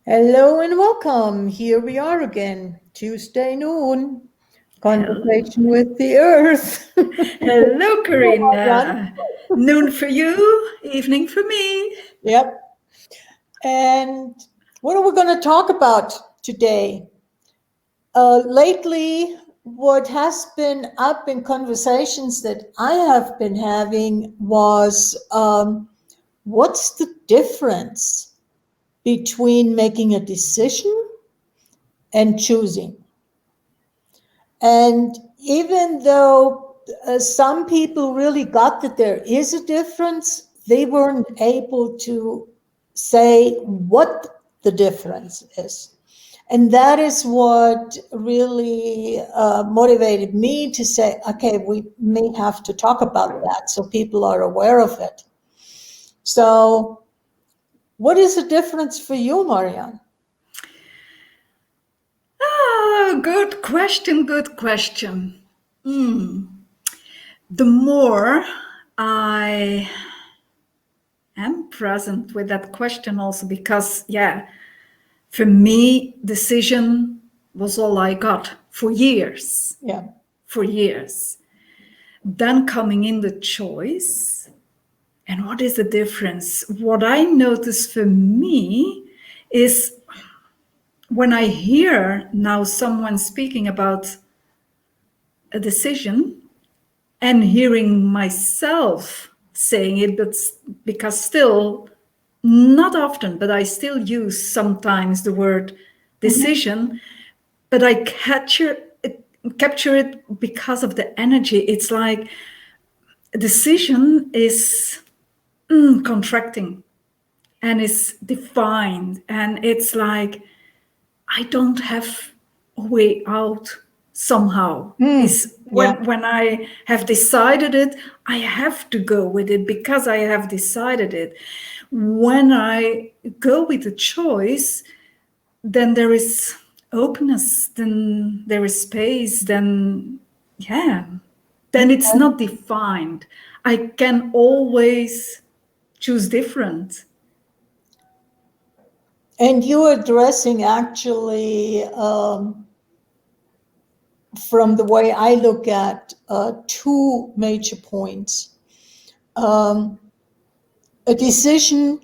Hello and welcome. Here we are again, Tuesday noon, Hello, conversation with the earth. hello, Hello, Marianne. Corinna. Noon for you, evening for me. Yep. And what are we going to talk about today? Lately, what has been up in conversations that I have been having was what's the difference between making a decision and choosing? And even though some people really got that there is a difference, they weren't able to say what the difference is. And that is what really motivated me to say, okay, we may have to talk about that so people are aware of it. So, what is the difference for you, Marianne? Good question, good question. The more I am present with that question, also because, for me, decision was all I got for years. Yeah. For years. Then coming in the choice. And what is the difference? What I notice for me is when I hear now someone speaking about a decision and hearing myself saying it, but because still, not often, but I still use sometimes the word Mhm. decision, but I capture it because of the energy. It's like a decision is contracting and is defined, and it's like I don't have a way out somehow. Is Yeah. when I have decided it, I have to go with it because I have decided it. When I go with a choice, then there is openness, then there is space, then it's not defined. I can always choose different. And you're addressing actually, from the way I look at two major points. Um, a decision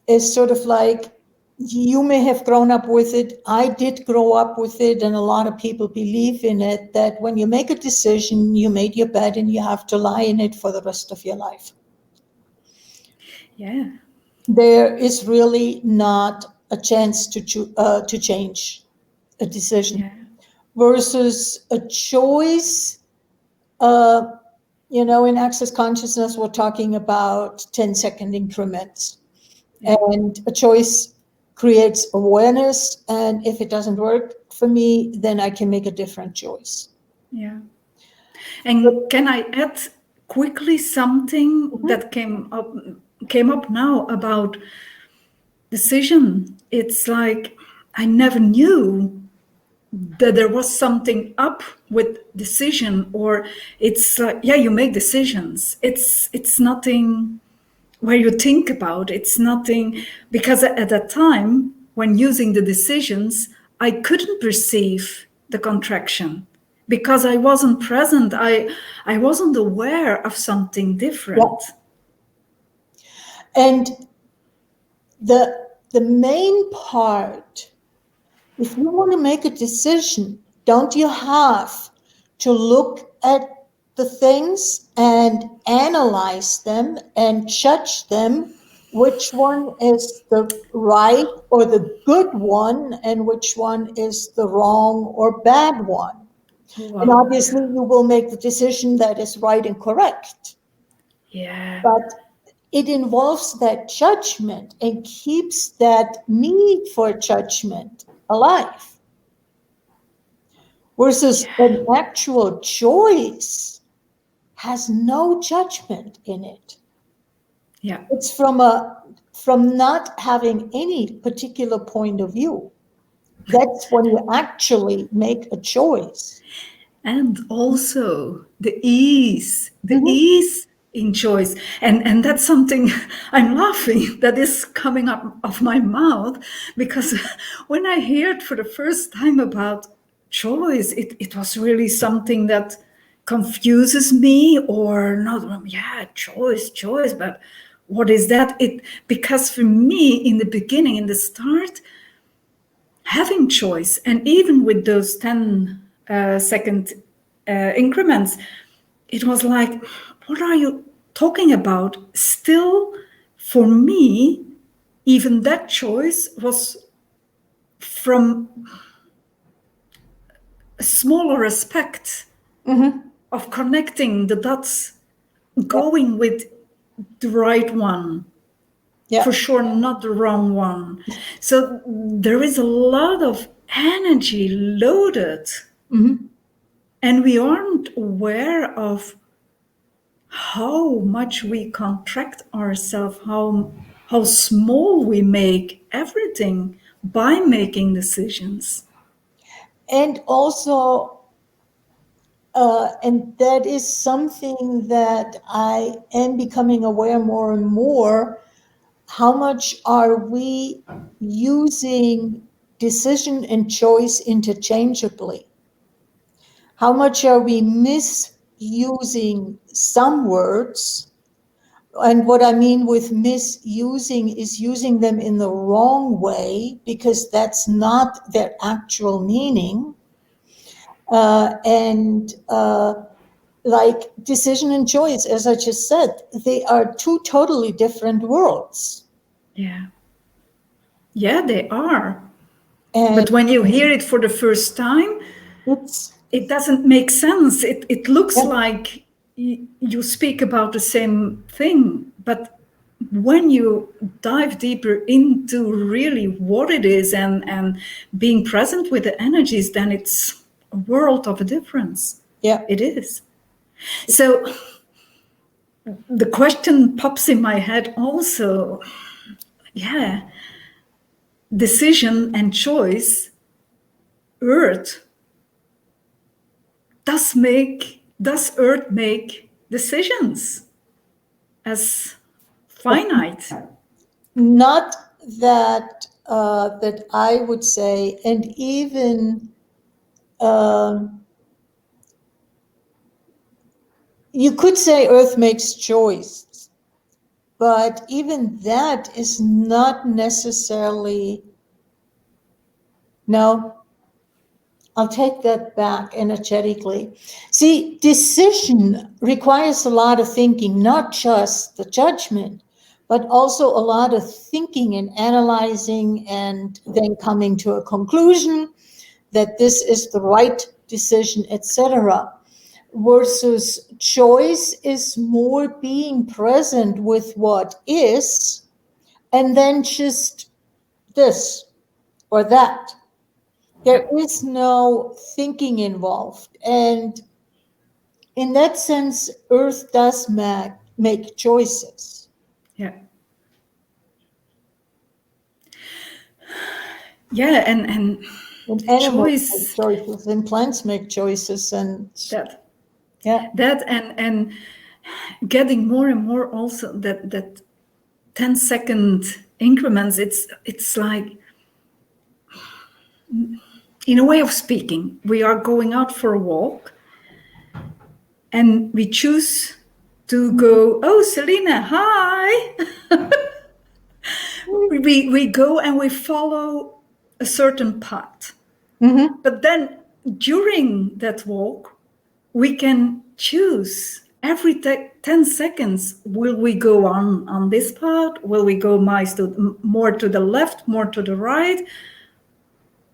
is sort of like you may have grown up with it. I did grow up with it, and a lot of people believe in it that when you make a decision, you made your bed and you have to lie in it for the rest of your life. Yeah. There is really not a chance to change a decision Yeah. versus a choice. Uh, in access consciousness, we're talking about 10-second increments. Yeah. And a choice creates awareness. And if it doesn't work for me, then I can make a different choice. Yeah. And can I add quickly something Mhm. that came up now about decision? It's like I never knew that there was something up with decision, or it's like, yeah, you make decisions. It's nothing where you think about. It's nothing because at that time when using the decisions, I couldn't perceive the contraction because I wasn't present. I wasn't aware of something Yeah. different. And the main part, if you want to make a decision, don't you have to look at the things and analyze them and judge them, which one is the right or the good one and which one is the wrong or bad one? And Wow. obviously, you will make the decision that is right and correct. Yeah. But it involves that judgment and keeps that need for judgment alive. Versus an actual choice has no judgment in it. Yeah. It's from not having any particular point of view. That's when you actually make a choice. And also the ease. The Mhm. ease in choice. And that's something I'm laughing that is coming up of my mouth, because when I heard for the first time about choice, it was really something that confuses me, or not. Yeah, choice, but what is that? It, because for me, in the beginning, in the start, having choice, and even with those 10-second increments, it was like, what are you talking about? Still, for me, even that choice was from a smaller aspect of connecting the dots, going with the right one. Yeah. For sure, not the wrong one. So there is a lot of energy loaded, and we aren't aware of how much we contract ourselves, how small we make everything by making decisions. And also, and that is something that I am becoming aware more and more. How much are we using decision and choice interchangeably? How much are we misusing some words? And what I mean with misusing is using them in the wrong way, because that's not their actual meaning. And like decision and choice, as I just said, they are two totally different worlds. Yeah. Yeah, they are. And But when you hear it for the first time, it's, it doesn't make sense. It looks yeah, like you speak about the same thing, but when you dive deeper into really what it is, and being present with the energies, then it's a world of a difference. yeah. It is. So the question pops in my head also. Yeah, decision and choice, earth, does earth make decisions as finite? Not that that I would say, and even you could say Earth makes choice, but even that is not necessarily. No, I'll take that back energetically. See, decision requires a lot of thinking, not just the judgment, but also a lot of thinking and analyzing, and then coming to a conclusion that this is the right decision, etc. Versus choice is more being present with what is, and then just this or that. There is no thinking involved. And in that sense, Earth does make choices. Yeah. Yeah, and And the animals make choice, choices, and plants make choices, and that yeah. that and getting more and more also that 10-second increments, it's like, in a way of speaking, we are going out for a walk and we choose to go, oh, Selena, hi. We go and we follow a certain path. Mm-hmm. But then during that walk, we can choose every 10 seconds. Will we go on this path? Will we go more to the left, more to the right?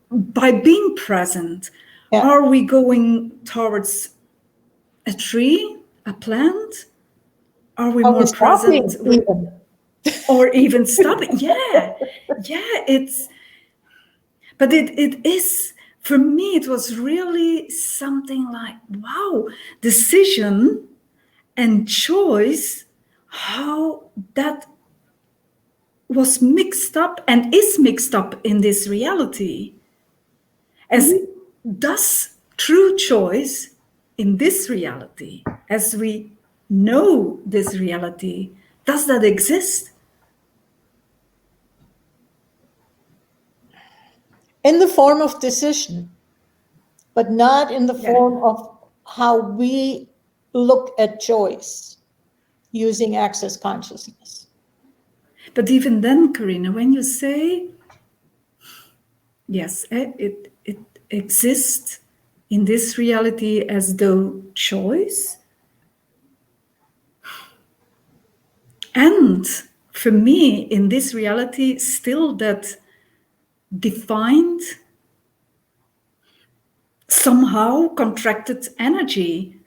By being present, Yeah. are we going towards a tree, a plant? Are we Are we more present stopping even? or even stopping? Yeah, it's, but it is, for me, it was really something like, wow, decision and choice, how that was mixed up and is mixed up in this reality. As Mhm. does true choice in this reality, as we know this reality? Does that exist? In the form of decision, but not in the Yeah. form of how we look at choice using access consciousness. But even then, Corinna, when you say, yes, it exists in this reality as though choice, and for me, in this reality, still that defined, somehow contracted energy.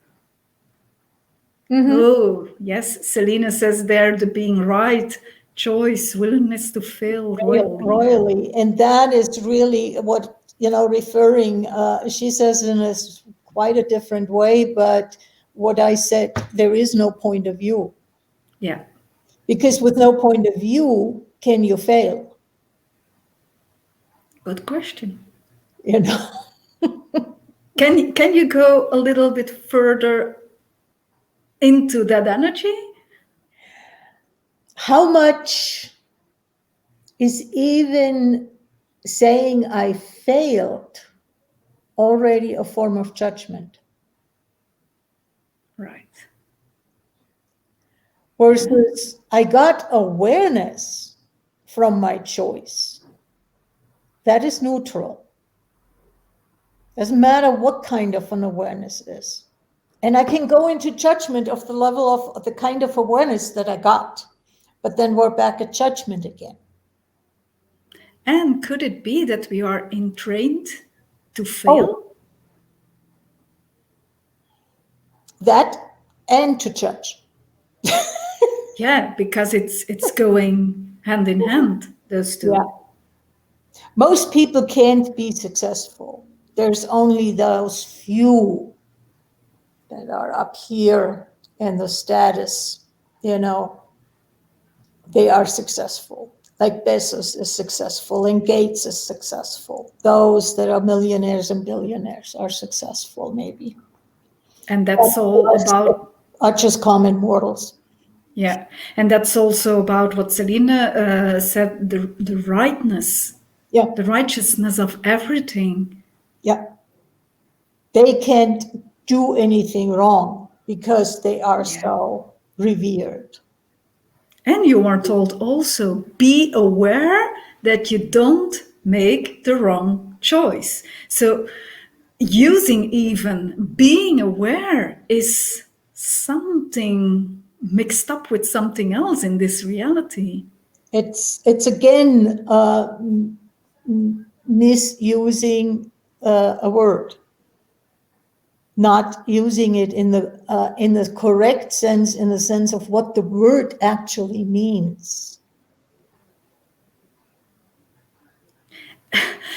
Mm-hmm. Oh, yes, Selena says there the being right, choice, willingness to fail royally. Royally, and that is really what, referring, she says in a quite a different way, but what I said, there is no point of view, Yeah, because with no point of view can you fail? good question. you know Can you go a little bit further into that energy? how much is even saying I failed already a form of judgment, Right. versus I got awareness from my choice? That is neutral. Doesn't matter what kind of an awareness is. And I can go into judgment of the level of the kind of awareness that I got, but then we're back at judgment again. And could it be that we are entrained to Oh, fail? that and to judge. Yeah, because it's going hand in hand, those Yeah. two. Most people can't be successful. There's only those few that are up here in the status, they are successful. Like Bezos is successful and Gates is successful. Those that are millionaires and billionaires are successful, maybe. And that's all about, Are just common mortals. yeah. And that's also about what Selena said, the rightness, Yeah, the righteousness of everything. yeah. They can't do anything wrong because they are Yeah. so revered. And you are told also be aware that you don't make the wrong choice. So, using even being aware is something mixed up with something else in this reality. It's again misusing a word, not using it in the correct sense, in the sense of what the word actually means.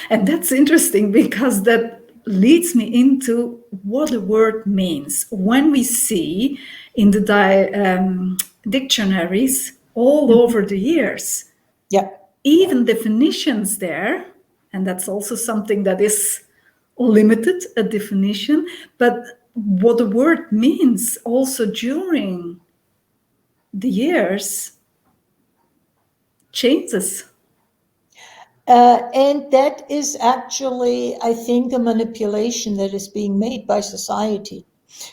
And that's interesting because that leads me into what the word means. When we see in the dictionaries all over the years, Yeah. even definitions there, and that's also something that is limited, a definition, but what the word means also during the years changes. And that is actually, I think, a manipulation that is being made by society.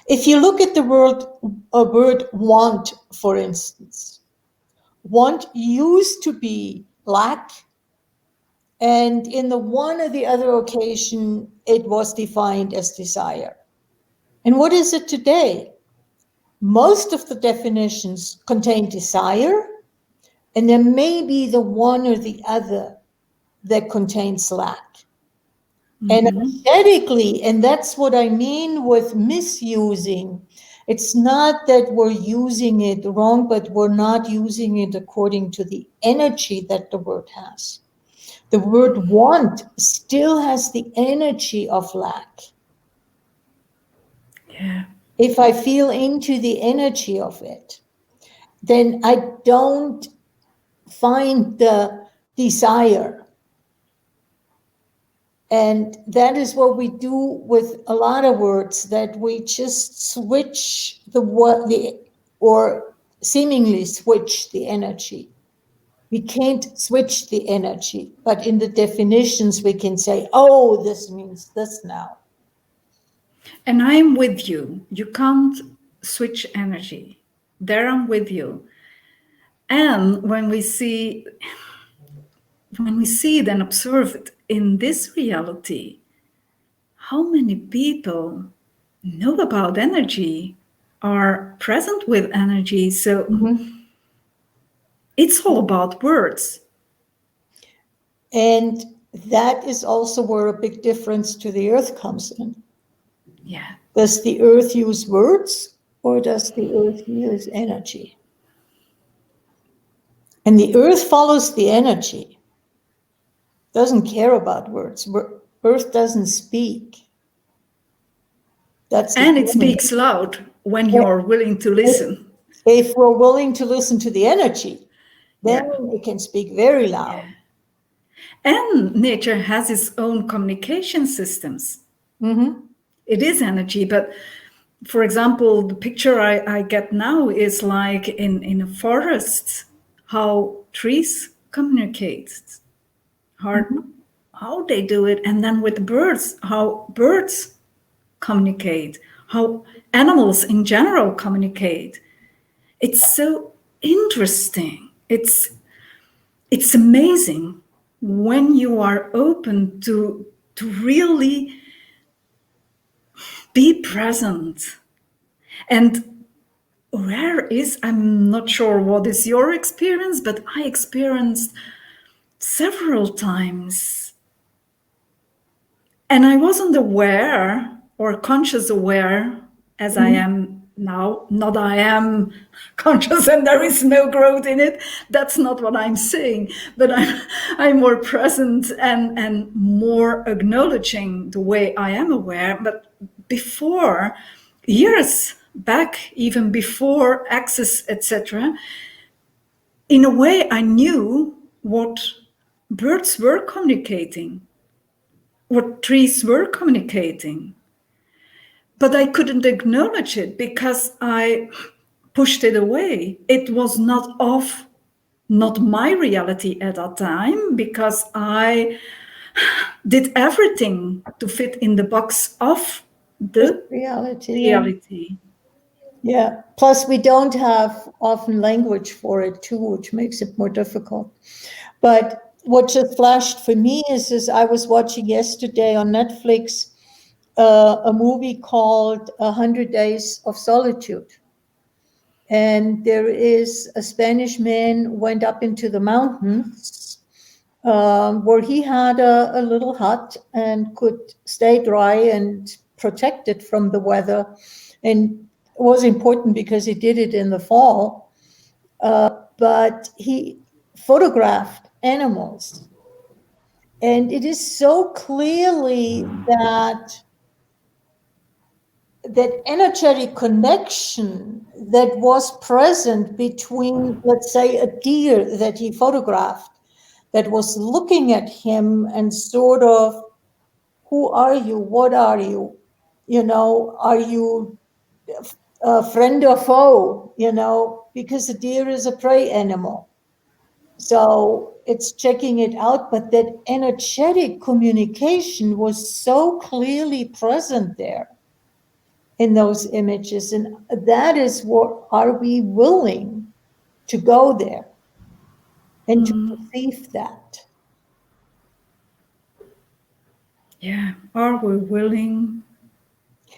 If you look at the word want, for instance, want used to be lack, and in the one or the other occasion, it was defined as desire. And what is it today? Most of the definitions contain desire, and there may be the one or the other that contains lack. Energetically, and that's what I mean with misusing. It's not that we're using it wrong, but we're not using it according to the energy that the word has. The word want still has the energy of lack. Yeah. If I feel into the energy of it, then I don't find the desire. And that is what we do with a lot of words, that we just switch the or seemingly switch the energy. We can't switch the energy, but in the definitions we can say, oh, this means this now. And I'm with you. You can't switch energy. There I'm with you. And when we see it and observe it in this reality, how many people know about energy, are present with energy? So it's all about words. And that is also where a big difference to the earth comes in. Yeah. Does the earth use words or does the earth use energy? And the earth follows the energy, doesn't care about words. Earth doesn't speak. That's the And it thing. speaks loud when you're willing to listen. If we're willing to listen to the energy, then Yeah. it can speak very loud. Yeah. And nature has its own communication systems. It is energy, but for example, the picture I get now is like in a forest, how trees communicate, how they do it, and then with the birds, how birds communicate, how animals in general communicate. It's so interesting. It's amazing when you are open to really be present. And I'm not sure what is your experience, but I experienced several times. And I wasn't aware or conscious aware as I am now. Not I am conscious and there is no growth in it. That's not what I'm saying. But I'm more present and more acknowledging the way I am aware. But before, years back, even before access, etc., in a way I knew what birds were communicating, what trees were communicating. But I couldn't acknowledge it because I pushed it away. It was not my reality at that time, because I did everything to fit in the box of the reality. Yeah. Plus, we don't have often language for it too, which makes it more difficult. But what just flashed for me is I was watching yesterday on Netflix a movie called 100 Days of Solitude. And there is a Spanish man went up into the mountains where he had a little hut and could stay dry and protected from the weather. And it was important because he did it in the fall. But he photographed animals. And it is so clearly that energetic connection that was present between, let's say, a deer that he photographed that was looking at him and sort of, who are you? What are you? Are you a friend or foe? Because a deer is a prey animal. So it's checking it out, but that energetic communication was so clearly present there in those images. And that is what, are we willing to go there and to perceive that? Yeah. Are we willing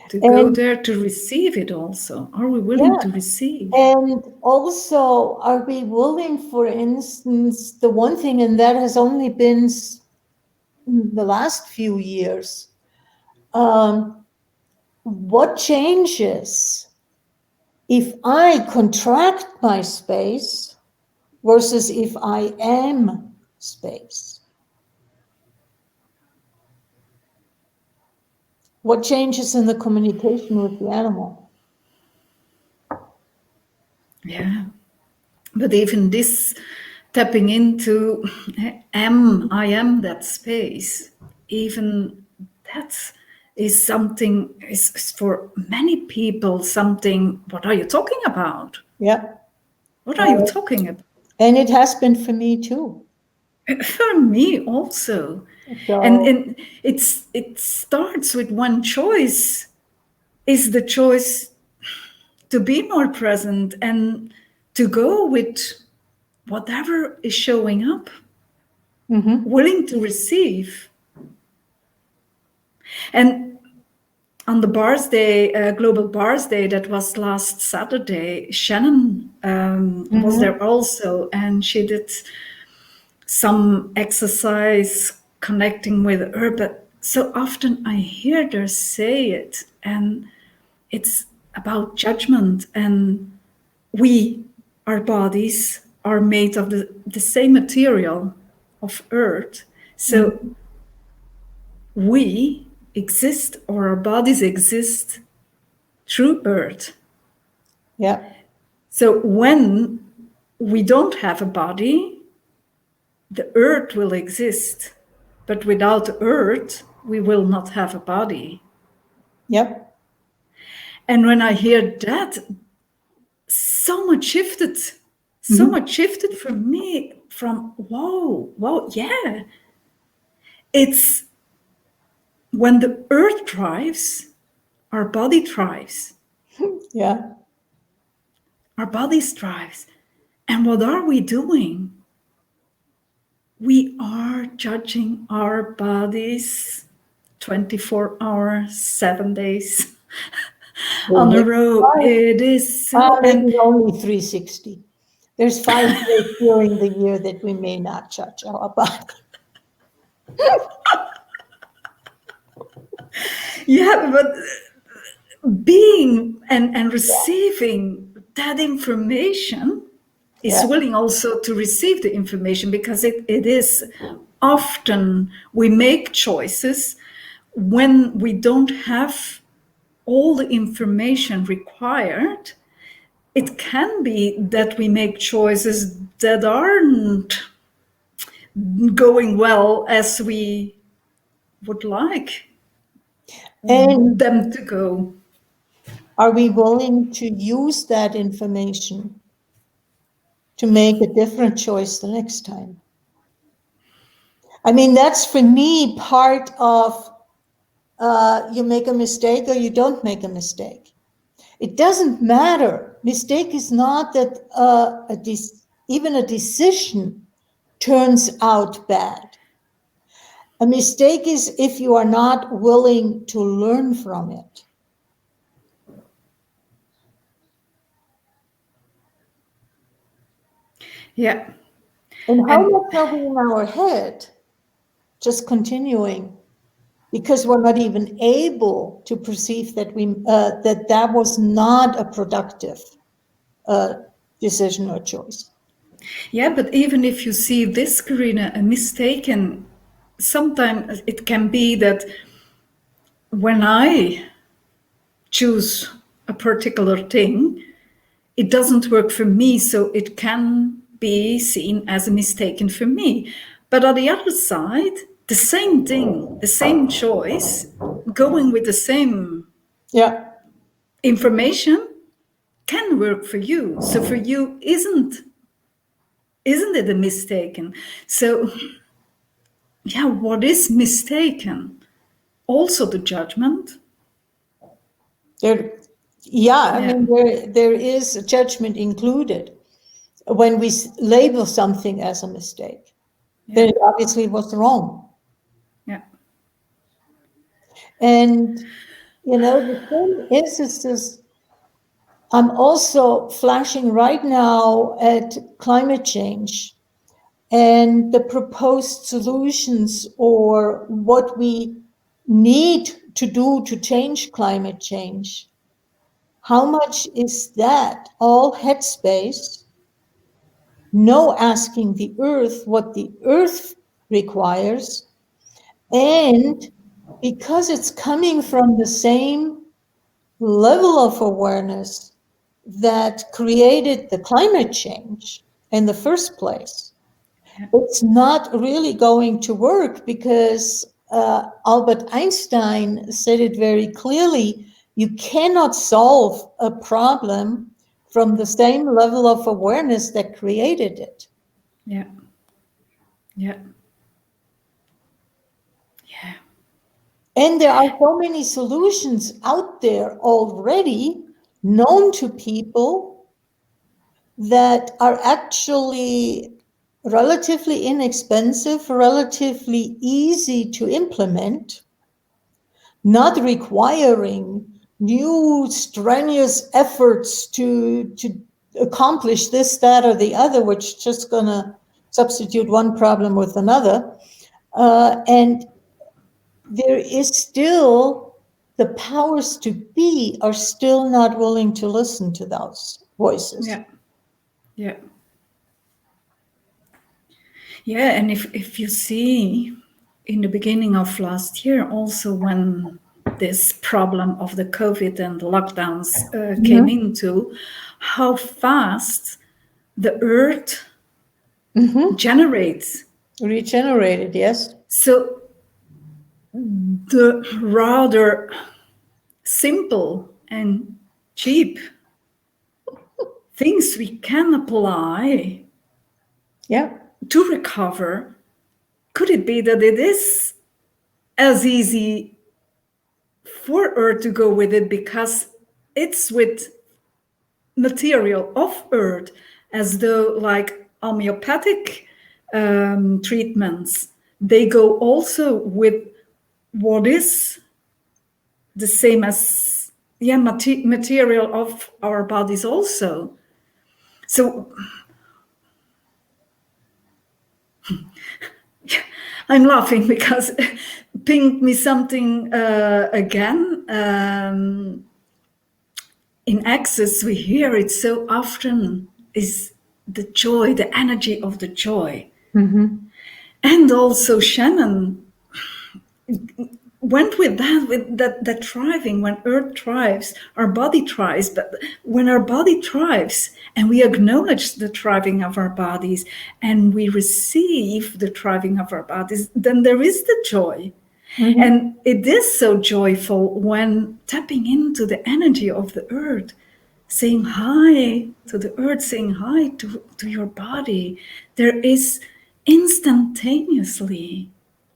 to go there to receive it also? Are we willing to receive? And also, are we willing, for instance, the one thing, and that has only been the last few years, what changes if I contract my space versus if I am space? What changes in the communication with the animal? Yeah. But even this tapping into I am that space, even that is for many people something, what are you talking about? Yeah. What are you talking about? And it has been for me too. For me also. And So, and it starts with one choice, is the choice to be more present and to go with whatever is showing up, mhm, willing to receive. And on the Bars Day, Global Bars Day, that was last Saturday, Shannon was mhm, there also, and she did some exercise connecting with her. But so often I hear her say it, and it's about judgment. And we, our bodies, are made of the same material of earth. So mhm. we exist, or our bodies exist through earth. Yeah. So when we don't have a body, the earth will exist. But without earth, we will not have a body. Yep. And when I hear that, so much shifted. So Mhm. much shifted for me from, whoa, yeah. It's when the earth thrives, our body thrives. Yeah. Our body thrives. And what are we doing? We are judging our bodies 24 hours, 7 days on a There's row. five, It is so, maybe and only 360. There's 5 days during the year that we may not judge our body. yeah, but being and receiving that information is Yeah. willing also to receive the information, because it is often we make choices when we don't have all the information required. It can be that we make choices that aren't going well as we would like And them to go. are we willing to use that information to make a different choice the next time? I mean, that's for me part of you make a mistake or you don't make a mistake. It doesn't matter. Mistake is not that even a decision turns out bad. A mistake is if you are not willing to learn from it. Yeah. And how And much are we in our head just continuing because we're not even able to perceive that that was not a productive uh, decision or choice. yeah, but even if you see this, Corinna, a mistaken, sometimes it can be that when I choose a particular thing, it doesn't work for me, so it can be seen as a mistaken for me. But on the other side, the same thing, the same choice, going with the same Yeah. information can work for you. So for you, isn't it a mistaken? So yeah, what is mistaken? Also the judgment. There, yeah, I Yeah, mean, there is a judgment included when we label something as a mistake. yeah, Then it obviously was wrong. yeah, And, the thing is this, I'm also flashing right now at climate change and the proposed solutions or what we need to do to change climate change. How much is that all headspace? No asking the earth what the earth requires. And because it's coming from the same level of awareness that created the climate change in the first place, yeah, it's not really going to work because Albert Einstein said it very clearly. You cannot solve a problem from the same level of awareness that created it. Yeah. Yeah. Yeah. And there are so many solutions out there already known to people that are actually relatively inexpensive, relatively easy to implement, not requiring new strenuous efforts to accomplish this, that, or the other, which is just going to substitute one problem with another. And there is still, the powers to be are still not willing to listen to those voices. Yeah. Yeah. Yeah, and if you see in the beginning of last year, also when this problem of the COVID and the lockdowns came into, how fast the earth generates. Regenerated, yes. So the rather simple and cheap things we can apply Yeah. to recover, could it be that it is as easy for Earth to go with it because it's with material of Earth, as though like homeopathic treatments, they go also with what is the same as material of our bodies also. So I'm laughing because pinged me something again. In Access, we hear it so often, is the joy, the energy of the joy. And also Shannon went with that thriving. When Earth thrives, our body thrives. But when our body thrives and we acknowledge the thriving of our bodies and we receive the thriving of our bodies, then there is the joy. And it is so joyful when tapping into the energy of the earth, saying hi to the earth, saying hi to your body. There is instantaneously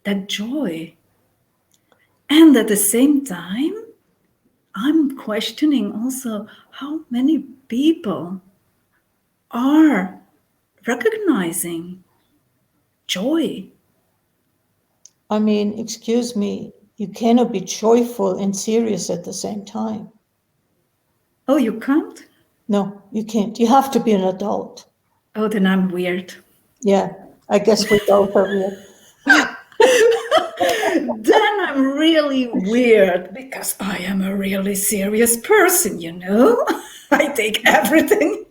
that joy. And at the same time, I'm questioning also how many people are recognizing joy. I mean, excuse me, you cannot be joyful and serious at the same time. Oh, you can't? No, you can't. You have to be an adult. Oh, then I'm weird. Yeah, I guess we both are weird. Then I'm really weird because I am a really serious person, you know? I take everything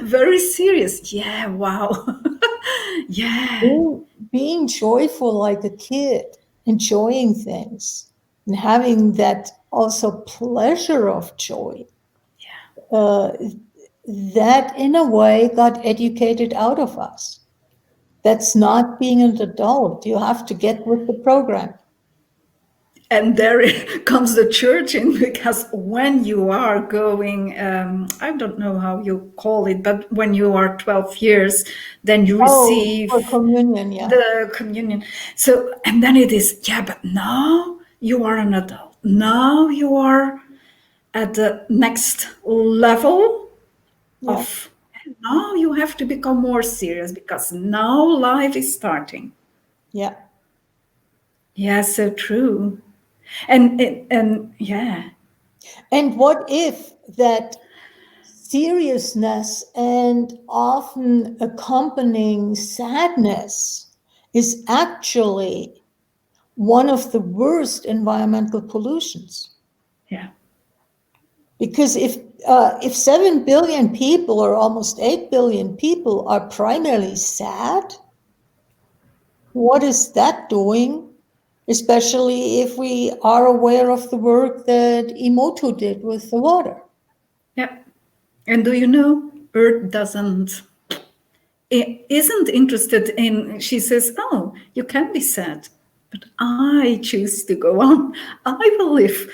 very serious. Yeah, wow. Yeah. Being joyful like a kid, enjoying things, and having that also pleasure of joy. That in a way got educated out of us. That's not being an adult. You have to get with the program. And there comes the church in, because when you are going, I don't know how you call it, but when you are 12 years, then you receive for communion, yeah. the communion. So, and then it is, yeah, but now you are an adult. Now you are at the next level of, and now you have to become more serious because now life is starting. Yeah. Yeah, so true. And yeah. And what if that seriousness and often accompanying sadness is actually one of the worst environmental pollutions? Yeah. Because if 7 billion people or almost 8 billion people are primarily sad, what is that doing? Especially if we are aware of the work that Emoto did with the water. Yeah. And do you know, Earth isn't interested in, she says, oh, you can be sad. But I choose to go on. I will live.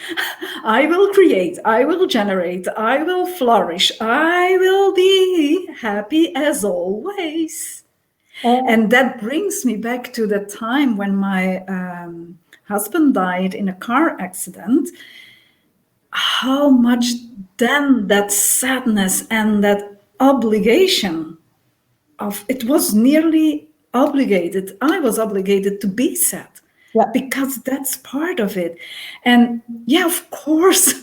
I will create. I will generate. I will flourish. I will be happy as always. And that brings me back to the time when my husband died in a car accident. How much then that sadness and that obligation of it was nearly obligated. I was obligated to be sad Yeah. because that's part of it. And yeah, of course,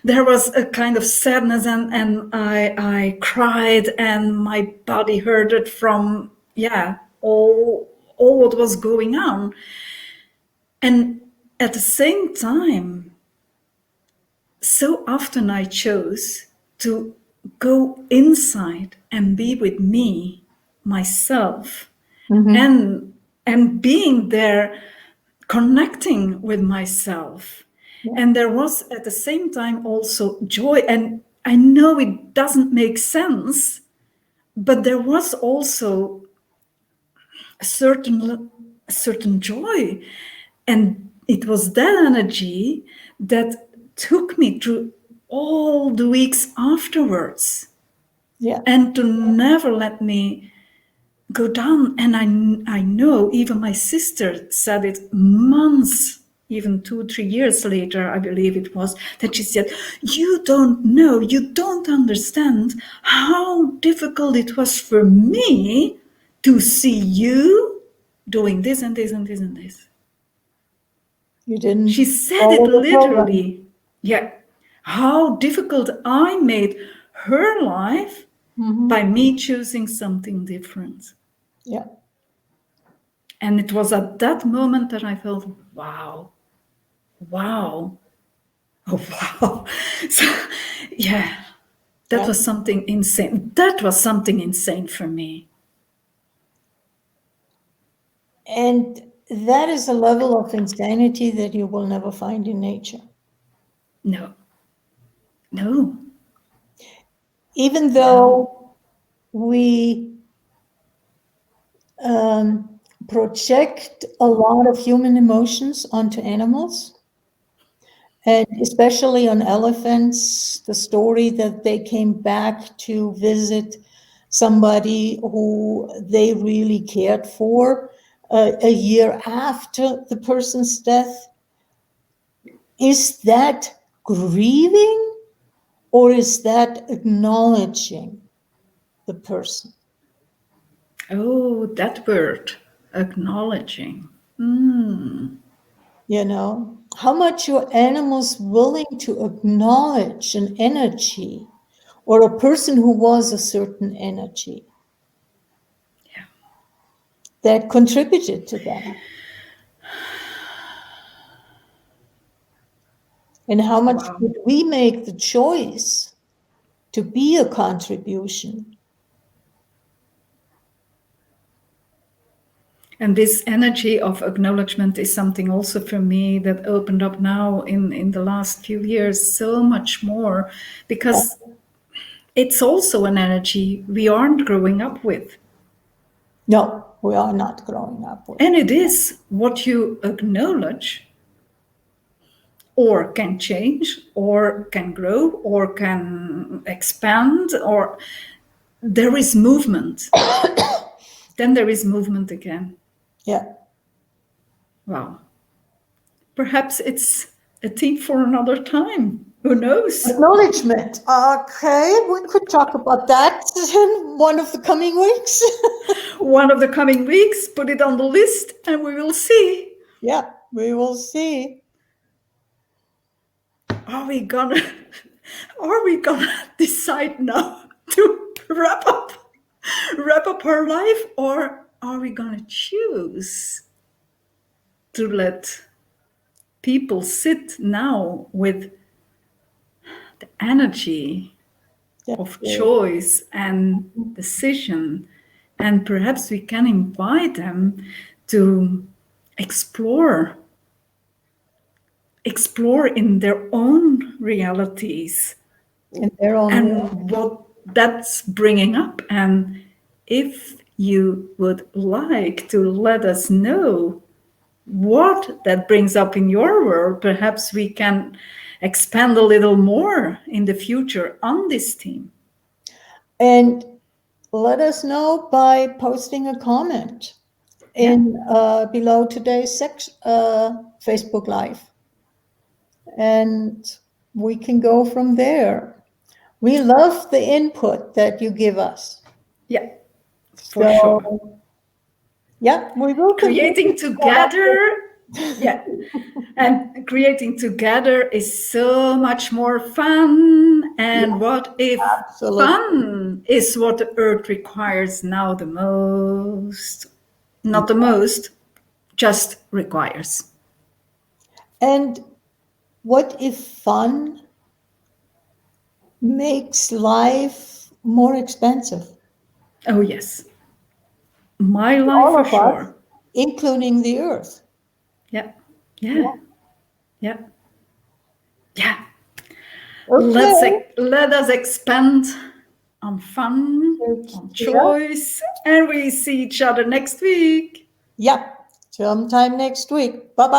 there was a kind of sadness, and I cried, and my body hurted from all what was going on. And at the same time, so often I chose to go inside and be with me, myself, Mm-hmm. and being there, connecting with myself. Yeah. And there was at the same time also joy. And I know it doesn't make sense, but there was also a certain joy. And it was that energy that took me through all the weeks afterwards, Yeah. and to never let me go down. And I know even my sister said it months, even 2 3 years later, I believe it was, that she said, you don't know, you don't understand how difficult it was for me to see you doing this and this and this and this. You She didn't said it follow the program. literally. Yeah. How difficult I made her life by Mm-hmm. me choosing something different. Yeah. And it was at that moment that I felt, wow, wow, oh, wow. So, yeah, that Yeah. was something insane. That was something insane for me. And that is a level of insanity that you will never find in nature. No, no, Even no. though we project a lot of human emotions onto animals, and especially on elephants, the story that they came back to visit somebody who they really cared for a year after the person's death. Is that grieving or is that acknowledging the person? Oh, that word, acknowledging. You know, how much your animals willing to acknowledge an energy or a person who was a certain energy Yeah. that contributed to them, and how much Wow. did we make the choice to be a contribution? And this energy of acknowledgement is something also for me that opened up now in the last few years so much more, because it's also an energy we aren't growing up with. No, we are not growing up with. And it is what you acknowledge, or can change, or can grow, or can expand, or there is movement. Then there is movement again. Yeah. Wow. Perhaps it's a theme for another time. Who knows? Acknowledgement. Okay, we could talk about that in one of the coming weeks. One of the coming weeks, put it on the list, and we will see. Yeah, we will see. Are we gonna are we gonna decide now to wrap up our life, or are we gonna choose to let people sit now with the energy That's of good. choice and decision, and perhaps we can invite them to explore in their own realities In their own way. and what that's bringing up. And if you would like to let us know what that brings up in your world. Perhaps we can expand a little more in the future on this theme. And let us know by posting a comment in below today's Facebook Live. And we can go from there. We love the input that you give us. Yeah, for sure. Yeah, we will Creating together, yeah. And creating together is so much more fun. And what if fun is what the earth requires now the most? Not the most, just requires. And what if fun makes life more expensive? Oh, yes. My life All for of sure. us, including the earth. Yeah. Yeah. Yeah. Yeah. Okay. Let us expand on fun, on choice, and we see each other next week. Yeah, sometime next week. Bye-bye.